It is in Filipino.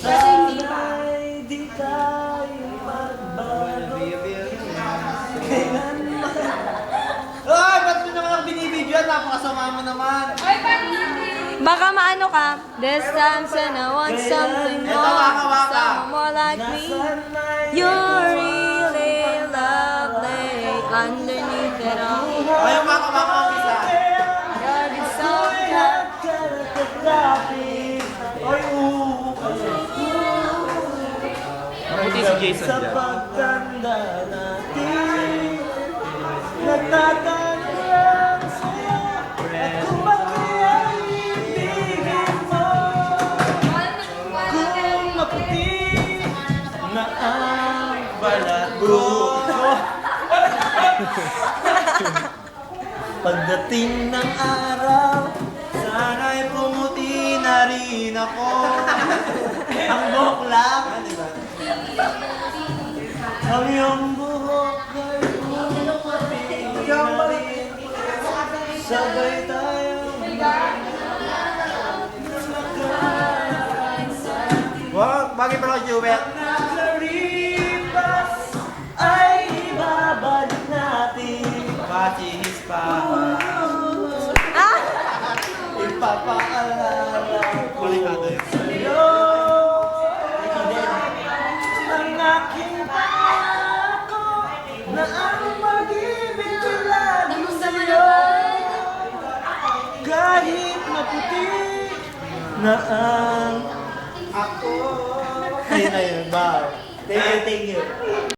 Sana'y di tayo magbago. Ay, ba't mo naman ako binibidyo? Napakasama mo naman. Baka maano ka. This time said I want something more. Someone more like me. You're really lovely. Underneath it all. Ayaw makamakang isa. God is so good. Ay, Puti si Jason sa dyan. pagtanda natin, nagtatanong lang sa'yo kung bakit ibigin mo. Kung maputi na ang balat ko. Pagdating ng araw, sana'y pumuti na rin ako. Ang buhok lang. Ang iyong buhok ay pumuti na rin. Sabay tayong Wow, bagay pala kay Jewel. nakalipas ay ibabalik natin. Bachihis pa. Ah! Ipapaalala ko Kulikado yun. sa'yo ang aking pangako na ang pag-ibig ko lagi sa'yo. Kahit maputi na ang ako. Ayun na yun, wow. Thank you, thank you.